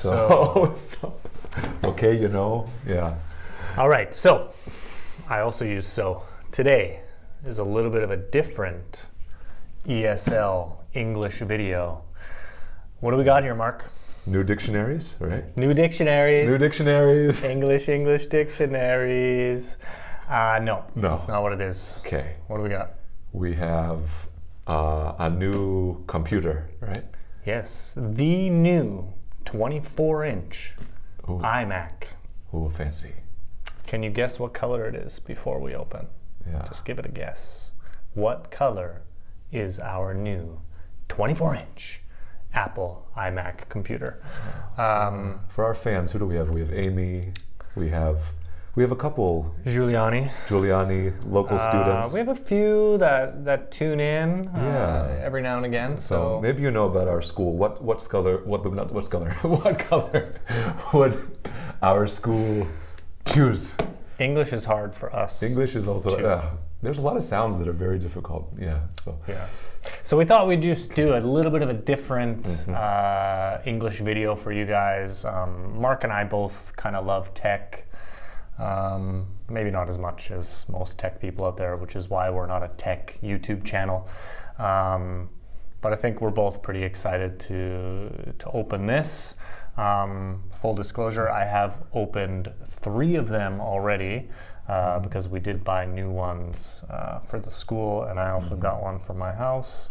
So, okay, yeah. All right, so I also use so. Today is a little bit of a different ESL English video. What do we got here, Mark? New dictionaries, right? New dictionaries. New dictionaries. English dictionaries. No, that's not what it is. Okay. What do we got? We have a new computer, right? Yes, the new 24-inch Ooh. iMac. Ooh, fancy. Can you guess what color it is before we open? Yeah. Just give it a guess. What color is our new 24-inch Apple iMac computer? For our fans, who do we have? We have Amy. We have a couple Giuliani, local students. We have a few that tune in every now and again. So maybe you know about our school. What color would our school choose? English is hard for us. English is also there's a lot of sounds that are very difficult. So we thought we'd just do a little bit of a different English video for you guys. Mark and I both kind of love tech. Maybe not as much as most tech people out there, which is why we're not a tech YouTube channel. But I think we're both pretty excited to open this. Full disclosure, I have opened 3 of them already because we did buy new ones for the school, and I also got one for my house.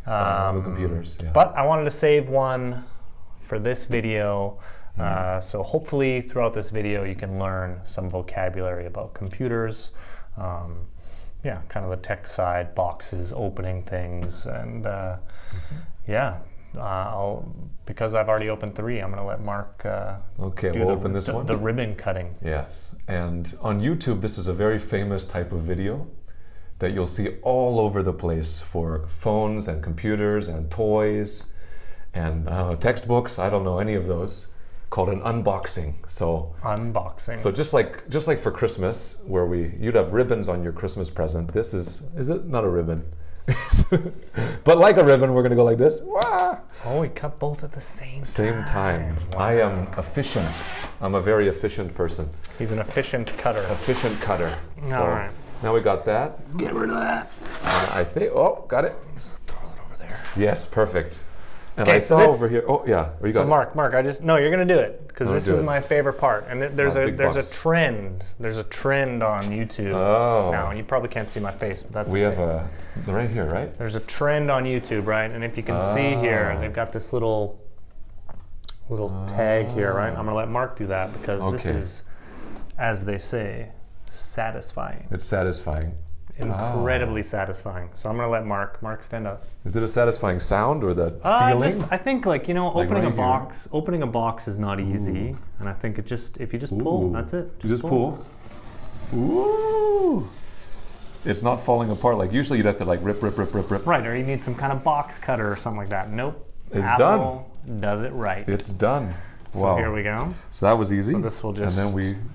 The computers. Yeah. But I wanted to save one for this video. So hopefully throughout this video you can learn some vocabulary about computers, kind of the tech side, boxes, opening things, and because I've already opened 3, I'm going to let Mark open this one. The ribbon cutting. Yes, and on YouTube this is a very famous type of video that you'll see all over the place for phones and computers and toys and textbooks. I don't know any of those. Called an unboxing. So just like for Christmas, where you'd have ribbons on your Christmas present. This is it not a ribbon? But like a ribbon, we're gonna go like this. Wah! Oh, we cut both at the same time. Wow. I am efficient. I'm a very efficient person. He's an efficient cutter. So all right. Now we got that. Let's get rid of that. I think. Got it. Just throw it over there. Yes, perfect. And okay, I saw over here. Oh yeah, you got it. Mark, you're gonna do it because this is my favorite part. And there's a trend. There's a trend on YouTube now, and you probably can't see my face, but that's we okay. have right here, right? There's a trend on YouTube, right? And if you can see here, they've got this little tag here, right? I'm gonna let Mark do that because this is, as they say, satisfying. It's satisfying. Incredibly satisfying. So I'm gonna let Mark stand up. Is it a satisfying sound or the feeling? I think opening a box is not easy, and I think if you just pull, that's it. Just pull. Ooh! It's not falling apart. Like usually you'd have to rip. Right, or you need some kind of box cutter or something like that. Nope. It's Apple does it right. It's done. So wow. Here we go. So that was easy. So this will just. And then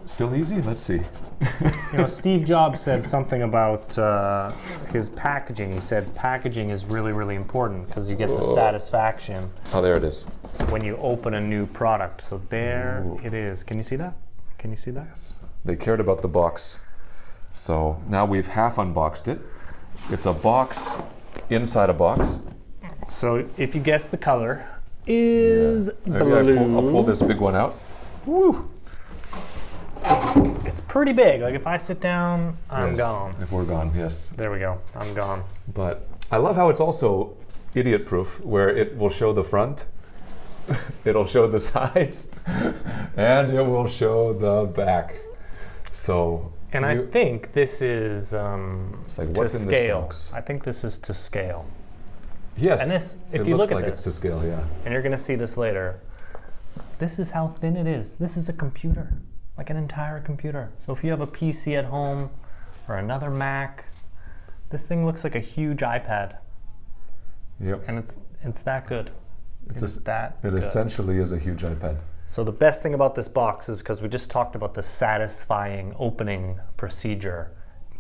still easy? Let's see. Steve Jobs said something about his packaging. He said packaging is really, really important because you get the satisfaction. Oh, there it is. When you open a new product. So there it is. Can you see that? Yes. They cared about the box. So now we've half unboxed it. It's a box inside a box. So if you guess the color is blue. I'll pull this big one out. Woo! It's pretty big. Like if I sit down, I'm gone. If we're gone, yes. There we go. I'm gone. But I love how it's also idiot-proof, where it will show the front, it'll show the sides, and it will show the back. So. And I think this is it's like, to what's in scale. This box? I think this is to scale. Yes. And this, if it you looks look at like this, it's to scale, yeah. And you're going to see this later. This is how thin it is. This is a computer. Like an entire computer. So if you have a PC at home or another Mac, this thing looks like a huge iPad. Yep. And it's that good. It essentially is a huge iPad. So the best thing about this box is because we just talked about the satisfying opening procedure.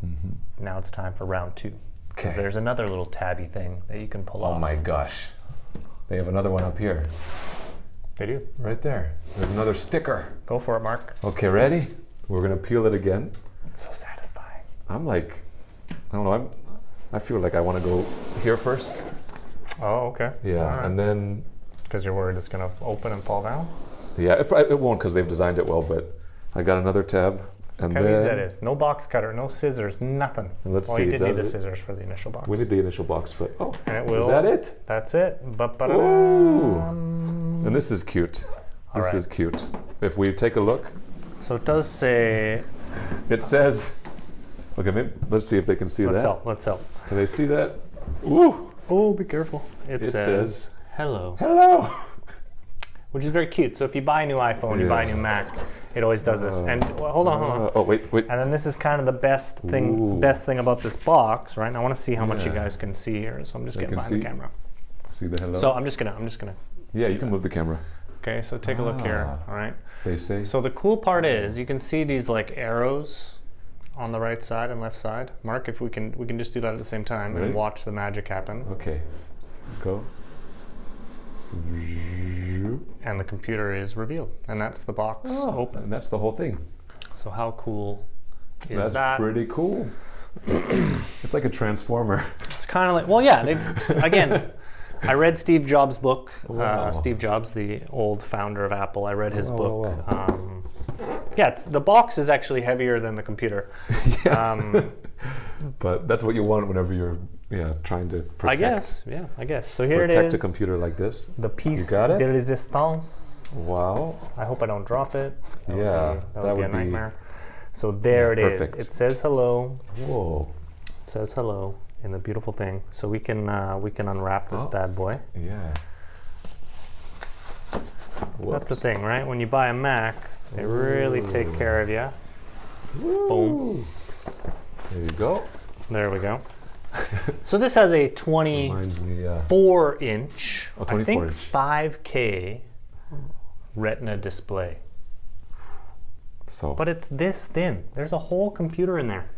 Mm-hmm. Now it's time for round 2. Okay. There's another little tabby thing that you can pull off. Oh my gosh. They have another one up here. They do. Right there. There's another sticker. Go for it, Mark. Okay, ready? We're gonna peel it again. So satisfying. I'm like, I don't know. I feel like I want to go here first. Oh, okay. Yeah, All right. and then. Because you're worried it's gonna open and fall down. Yeah, it won't because they've designed it well. But I got another tab, and How then. easy that is. No box cutter, no scissors, nothing. Let's well, see. you did need the Does it? scissors for the initial box. We need the initial box, but And it will. is that it? That's it. Ooh. And this is cute. All This right. is cute. If we take a look, So it does say. it says. Okay, maybe let's see if they can see Let's that. help. Let's help. Can they see that? Ooh! Oh, be careful. It says hello, hello. which is very cute. So if you buy a new iPhone, you buy a new Mac, it always does this. And well, hold on. Oh wait. And then this is kind of the best thing about this box, right? And I want to see how much you guys can see here. So I'm just getting behind the camera. See the hello. So I'm just gonna. Yeah, you can move the camera. Okay, so take a look here. All right. They say. So the cool part is you can see these like arrows on the right side and left side. Mark, if we can just do that at the same time Ready? and watch the magic happen. Okay. Go. And the computer is revealed, and that's the box open. And that's the whole thing. So how cool is That's that? pretty cool. It's like a transformer. It's kind of like, well, yeah. Again, I read Steve Jobs' book. Wow. Steve Jobs, the old founder of Apple. I read his book. Wow. Yeah, the box is actually heavier than the computer. Yes. But that's what you want whenever you're trying to protect. I guess. So here it is. Protect a computer like this. The piece You got it? de résistance. Wow. I hope I don't drop it. That would be a nightmare. So there it is. perfect. It says hello. Whoa. It says hello in the beautiful thing. So we can unwrap this bad boy. Yeah. That's the thing, right? When you buy a Mac, they really take care of you. Boom. There you go. There we go. So this has a Reminds me. 24-inch, Oh, I 24 think inch. 5K Retina display. So. But it's this thin. There's a whole computer in there.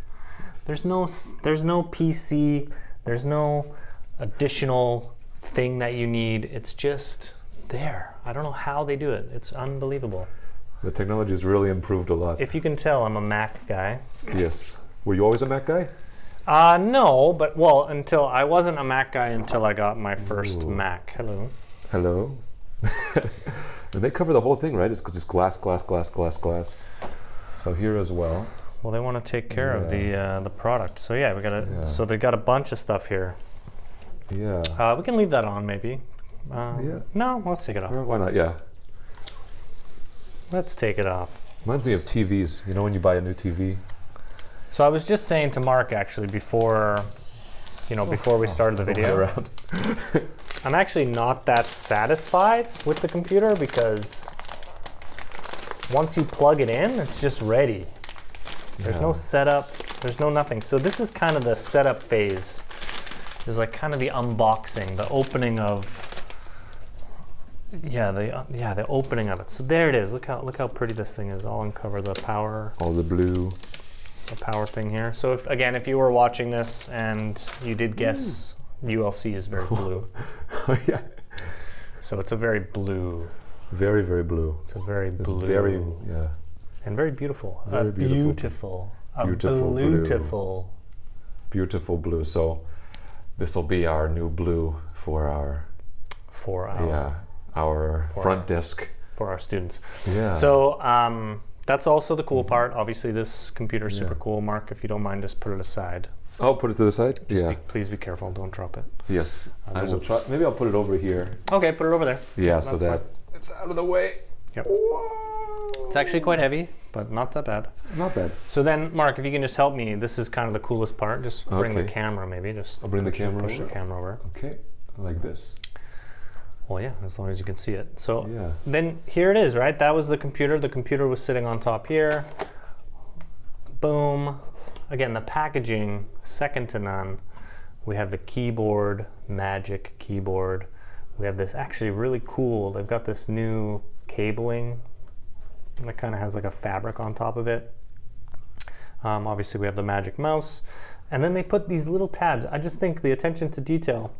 There's no PC. There's no additional thing that you need. It's just there. I don't know how they do it. It's unbelievable. The technology has really improved a lot. If you can tell, I'm a Mac guy. Yes. Were you always a Mac guy? No, but until I wasn't a Mac guy until I got my first Mac. Hello. Hello. And they cover the whole thing, right? It's just glass, glass, glass, glass, glass. So here as well. Well, they want to take care of the product. So yeah, we got So they got a bunch of stuff here. Yeah. We can leave that on maybe. Yeah. No, let's take it off. Why not? Yeah. Let's take it off. Reminds me of TVs. You know when you buy a new TV? So I was just saying to Mark actually before we started the video. Around. I'm actually not that satisfied with the computer because once you plug it in, it's just ready. There's no setup, there's no nothing. So this is kind of the setup phase. There's like kind of the unboxing, the opening of the opening of it. So there it is. Look how pretty this thing is. I'll uncover the power. All the blue. The power thing here. So if you were watching this and you did guess ULC is very blue. Yeah. So it's a very blue. Very, very blue. It's a very blue. Very, And very beautiful. Very beautiful. Beautiful blue. Beautiful. Beautiful blue. So this will be our new blue for our front desk. For our students. Yeah. So that's also the cool part. Obviously, this computer is super cool. Mark, if you don't mind, just put it aside. Oh, put it to the side? Please be careful. Don't drop it. Yes. I will try. Maybe I'll put it over here. Okay, put it over there. Yeah, so that it's out of the way. Yep. It's actually quite heavy, but not that bad. Not bad. So then, Mark, if you can just help me, this is kind of the coolest part. Just bring the camera, maybe. I'll bring the camera push over. the camera over. Okay, like this. Well, yeah, as long as you can see it. So then here it is, right? That was the computer. The computer was sitting on top here. Boom. Again, the packaging, second to none. We have the keyboard, Magic keyboard. We have this actually really cool, they've got this new cabling that kind of has like a fabric on top of it. Obviously we have the Magic mouse. And then they put these little tabs. I just think the attention to detail.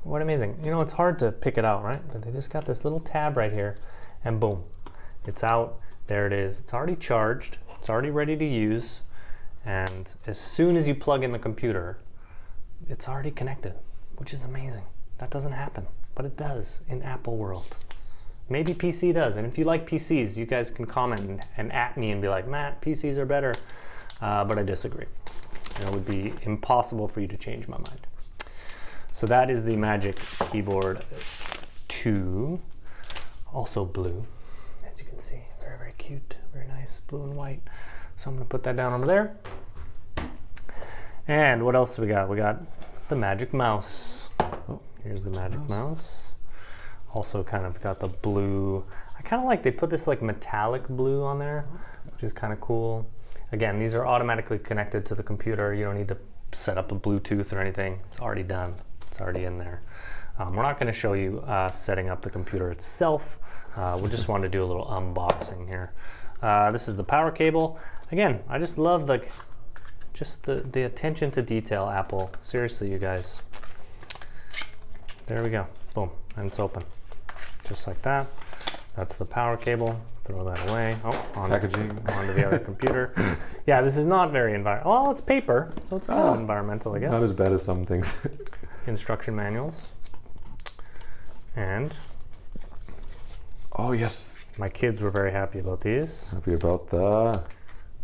What amazing. You know, it's hard to pick it out, right? But they just got this little tab right here, and boom, it's out. There it is. It's already charged. It's already ready to use. And as soon as you plug in the computer, it's already connected, which is amazing. That doesn't happen, but it does in Apple world. Maybe PC does. And if you like PCs, you guys can comment and at me and be like, Matt, PCs are better. But I disagree. And it would be impossible for you to change my mind. So that is the Magic Keyboard 2, also blue, as you can see. Very, very cute, very nice, blue and white. So I'm gonna put that down over there. And what else do we got? We got the Magic Mouse. Oh, here's the Magic Mouse. Also kind of got the blue. I kind of like, they put this like metallic blue on there, which is kind of cool. Again, these are automatically connected to the computer. You don't need to set up a Bluetooth or anything. It's already done. It's already in there. We're not going to show you setting up the computer itself. We just wanted to do a little unboxing here. This is the power cable. Again, I just love the attention to detail, Apple. Seriously, you guys. There we go. Boom, and it's open. Just like that. That's the power cable. Throw that away. Oh, onto the other computer. Yeah, this is not very environmental. Well, it's paper, so it's kind of environmental, I guess. Not as bad as some things. Instruction manuals. And oh yes, my kids were very happy about these. Happy about the.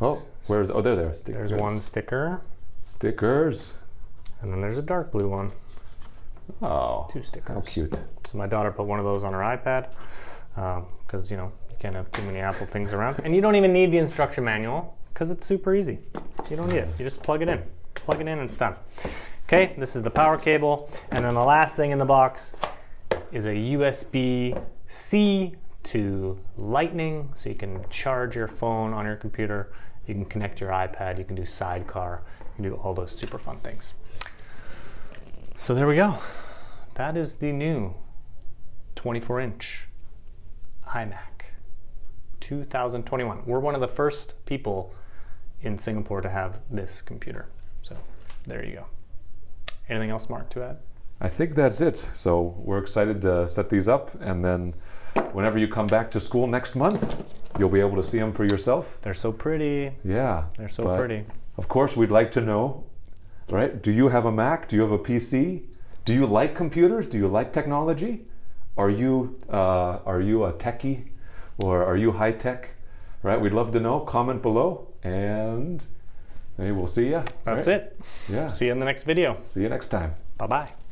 Oh, where's? Oh, there. Stickers. There's one sticker. Stickers. And then there's a dark blue one. Oh, 2 stickers. How cute. So my daughter put one of those on her iPad because you can't have too many Apple things around. And you don't even need the instruction manual because it's super easy. You don't need it. You just plug it in. Plug it in and it's done. Okay, this is the power cable. And then the last thing in the box is a USB-C to Lightning, so you can charge your phone on your computer. You can connect your iPad. You can do Sidecar. You can do all those super fun things. So there we go. That is the new 24-inch iMac 2021. We're one of the first people in Singapore to have this computer. So there you go. Anything else, Mark, to add? I think that's it. So we're excited to set these up, and then whenever you come back to school next month, you'll be able to see them for yourself. They're so pretty. Yeah. They're so pretty. Of course, we'd like to know, right? Do you have a Mac? Do you have a PC? Do you like computers? Do you like technology? Are you a techie, or are you high tech? Right? We'd love to know. Comment below, and maybe we'll see you. That's right? it. Yeah. See you in the next video. See you next time. Bye-bye.